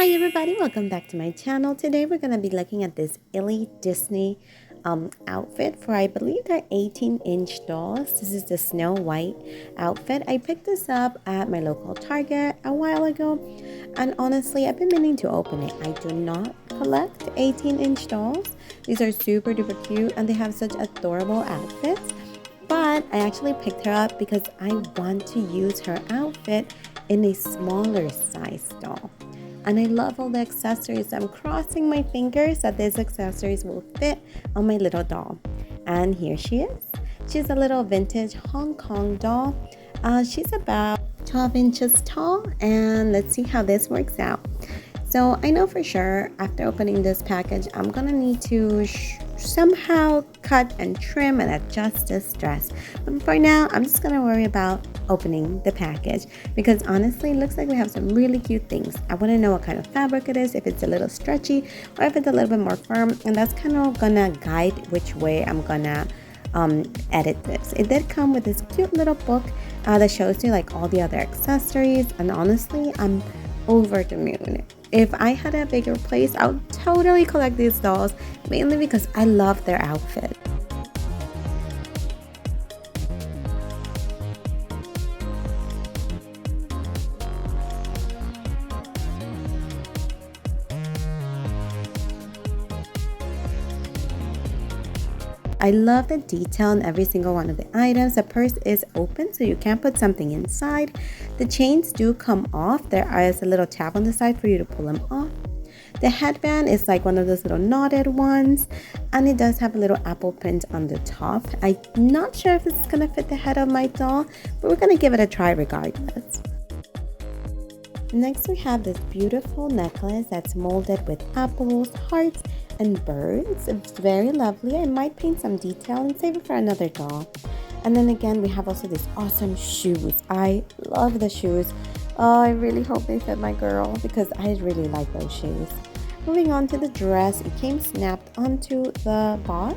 Hi everybody, welcome back to my channel. Today we're going to be looking at this Ily Disney outfit for, I believe, they're 18-inch dolls. This is the Snow White outfit. I picked this up at my local Target a while ago, and honestly I've been meaning to open it. I do not collect 18-inch dolls. These are super duper cute and they have such adorable outfits, but I actually picked her up because I want to use her outfit in a smaller size doll. And I love all the accessories. I'm crossing my fingers that these accessories will fit on my little doll. And here she is. She's a little vintage Hong Kong doll. She's about 12 inches tall, and let's see how this works out. So I know for sure after opening this package, I'm gonna need to somehow cut and trim and adjust this dress. But for now, I'm just gonna worry about opening the package because honestly, it looks like we have some really cute things. I wanna know what kind of fabric it is, if it's a little stretchy or if it's a little bit more firm, and that's kind of gonna guide which way I'm gonna edit this. It did come with this cute little book that shows you like all the other accessories, and honestly, I'm over the moon. If I had a bigger place, I would totally collect these dolls, mainly because I love their outfit. I love the detail in every single one of the items. The purse is open, so you can put something inside. The chains do come off. There is a little tab on the side for you to pull them off. The headband is like one of those little knotted ones, and it does have a little apple print on the top. I'm not sure if it's gonna fit the head of my doll, but we're gonna give it a try regardless. Next, we have this beautiful necklace that's molded with apples, hearts, and birds. It's very lovely. I might paint some detail and save it for another doll. And then again, we have also these awesome shoes. I love the shoes. Oh, I really hope they fit my girl because I really like those shoes. Moving on to the dress, it came snapped onto the box.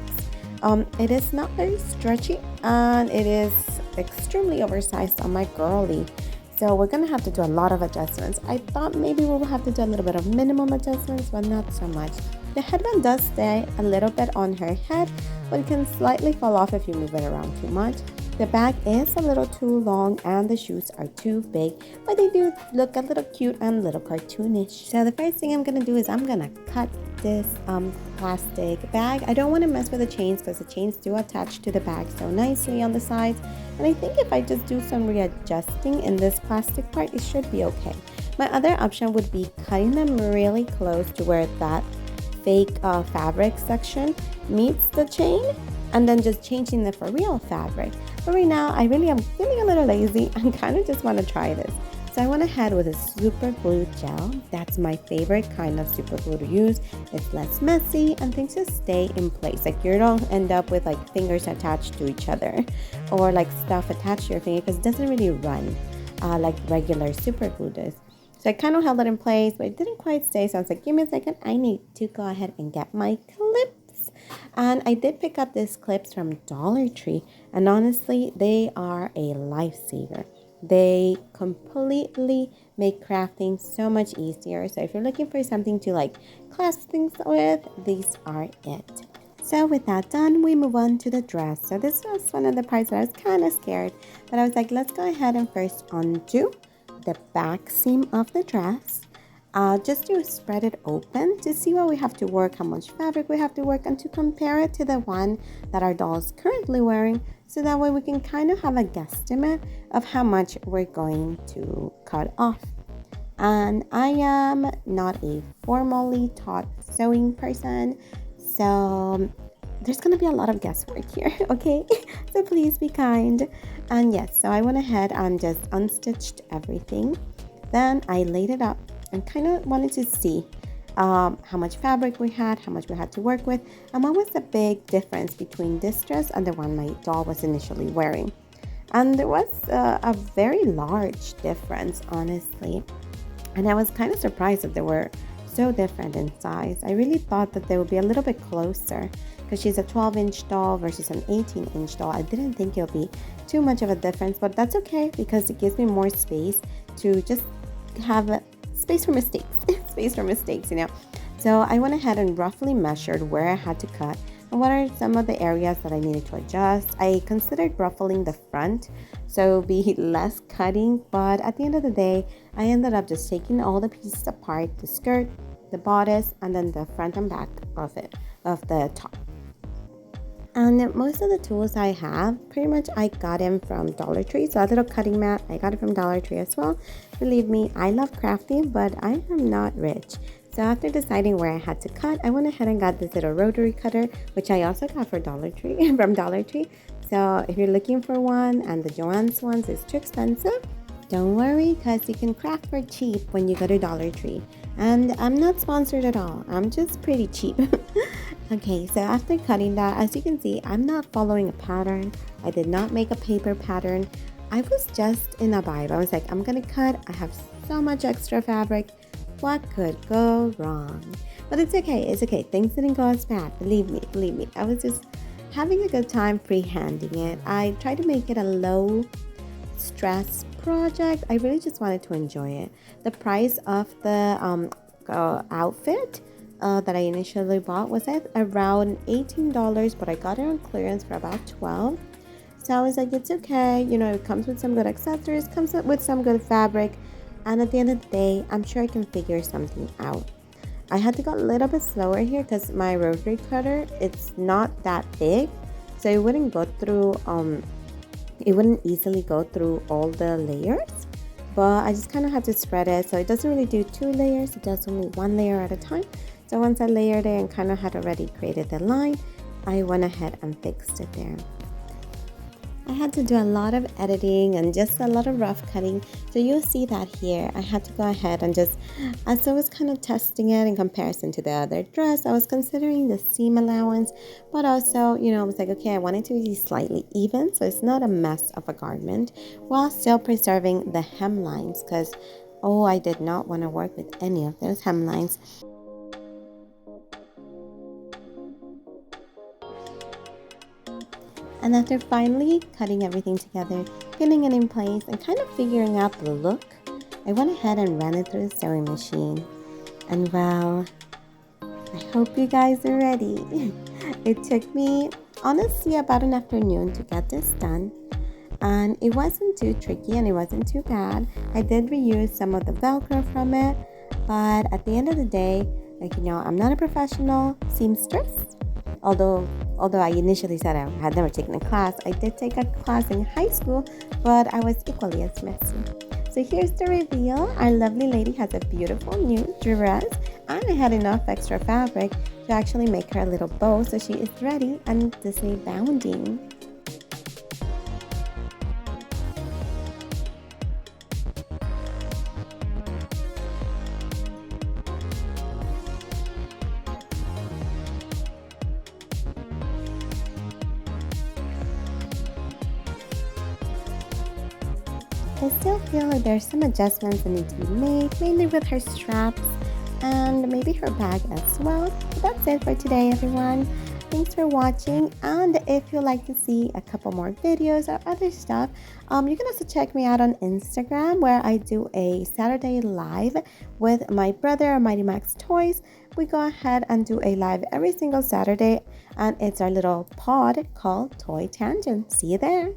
It is not very stretchy and it is extremely oversized on my girly. So we're gonna have to do a lot of adjustments. I thought maybe we'll have to do a little bit of minimum adjustments, but not so much. The headband does stay a little bit on her head, but it can slightly fall off if you move it around too much. The bag is a little too long and the shoes are too big, but they do look a little cute and a little cartoonish. So the first thing I'm gonna do is I'm gonna cut this plastic bag. I don't want to mess with the chains because the chains do attach to the bag so nicely on the sides, and I think if I just do some readjusting in this plastic part, it should be okay. My other option would be cutting them really close to where that fake fabric section meets the chain, and then just changing it for real fabric. But right now I really am feeling a little lazy and kind of just want to try this. So I went ahead with a super glue gel. That's my favorite kind of super glue to use. It's less messy and things just stay in place. Like you don't end up with like fingers attached to each other or like stuff attached to your finger because it doesn't really run like regular super glue does. So I kind of held it in place, but it didn't quite stay. So I was like, give me a second. I need to go ahead and get my clips. And I did pick up these clips from Dollar Tree. And honestly, they are a lifesaver. They completely make crafting so much easier. So if you're looking for something to like clasp things with, these are it. So with that done, we move on to the dress. So this was one of the parts that I was kind of scared, but I was like, let's go ahead and first undo the back seam of the dress, just to spread it open to see what we have to work, how much fabric we have to work, and to compare it to the one that our doll is currently wearing, so that way we can kind of have a guesstimate of how much we're going to cut off. And I am not a formally taught sewing person, so there's gonna be a lot of guesswork here, okay? So please be kind. And yes, so I went ahead and just unstitched everything. Then I laid it up and kind of wanted to see how much fabric we had, how much we had to work with, and what was the big difference between this dress and the one my doll was initially wearing. And there was a very large difference, honestly. And I was kind of surprised that they were so different in size. I really thought that they would be a little bit closer because she's a 12-inch doll versus an 18-inch doll. I didn't think it'll be too much of a difference, but that's okay because it gives me more space to just have space for mistakes. space for mistakes, you know. So I went ahead and roughly measured where I had to cut and what are some of the areas that I needed to adjust. I considered ruffling the front, so be less cutting, but at the end of the day, I ended up just taking all the pieces apart, the skirt, the bodice, and then the front and back of the top. And most of the tools I have, pretty much I got them from Dollar Tree. So a little cutting mat, I got it from Dollar Tree as well. Believe me, I love crafting, but I am not rich. So after deciding where I had to cut, I went ahead and got this little rotary cutter, which I also got for Dollar Tree from Dollar Tree. So if you're looking for one and the Joann's ones is too expensive, don't worry, because you can craft for cheap when you go to Dollar Tree. And I'm not sponsored at all. I'm just pretty cheap. Okay, so after cutting that, as you can see, I'm not following a pattern. I did not make a paper pattern. I was just in a vibe. I was like, I'm gonna cut. I have so much extra fabric. What could go wrong? But it's okay. It's okay. Things didn't go as bad. Believe me. Believe me. I was just having a good time freehanding it. I tried to make it a low stress project. I really just wanted to enjoy it. The price of the outfit that I initially bought was at around $18, but I got it on clearance for about $12. So I was like, it's okay. You know, it comes with some good accessories, comes with some good fabric. And at the end of the day, I'm sure I can figure something out. I had to go a little bit slower here because my rotary cutter, it's not that big. So it wouldn't go through, it wouldn't easily go through all the layers. But I just kind of had to spread it. So it doesn't really do 2 layers. It does only 1 layer at a time. So once I layered it and kind of had already created the line, I went ahead and fixed it there. I had to do a lot of editing and just a lot of rough cutting. So you'll see that here. I had to go ahead and just, as I was kind of testing it in comparison to the other dress, I was considering the seam allowance, but also, you know, I was like, okay, I want it to be slightly even, so it's not a mess of a garment, while still preserving the hemlines, because, oh, I did not want to work with any of those hemlines. And after finally cutting everything together, pinning it in place, and kind of figuring out the look, I went ahead and ran it through the sewing machine. And well, I hope you guys are ready. It took me, honestly, about an afternoon to get this done. And it wasn't too tricky and it wasn't too bad. I did reuse some of the Velcro from it. But at the end of the day, like, you know, I'm not a professional seamstress. Although I initially said I had never taken a class, I did take a class in high school, but I was equally as messy. So here's the reveal. Our lovely lady has a beautiful new dress, and I had enough extra fabric to actually make her a little bow, so she is ready and Disney bounding. I still feel like there's some adjustments that need to be made, mainly with her straps and maybe her bag as well. But that's it for today, everyone. Thanks for watching, and if you'd like to see a couple more videos or other stuff, you can also check me out on Instagram, where I do a Saturday live with my brother, Mighty Max Toys. We go ahead and do a live every single Saturday, and it's our little pod called Toy Tangent. See you there.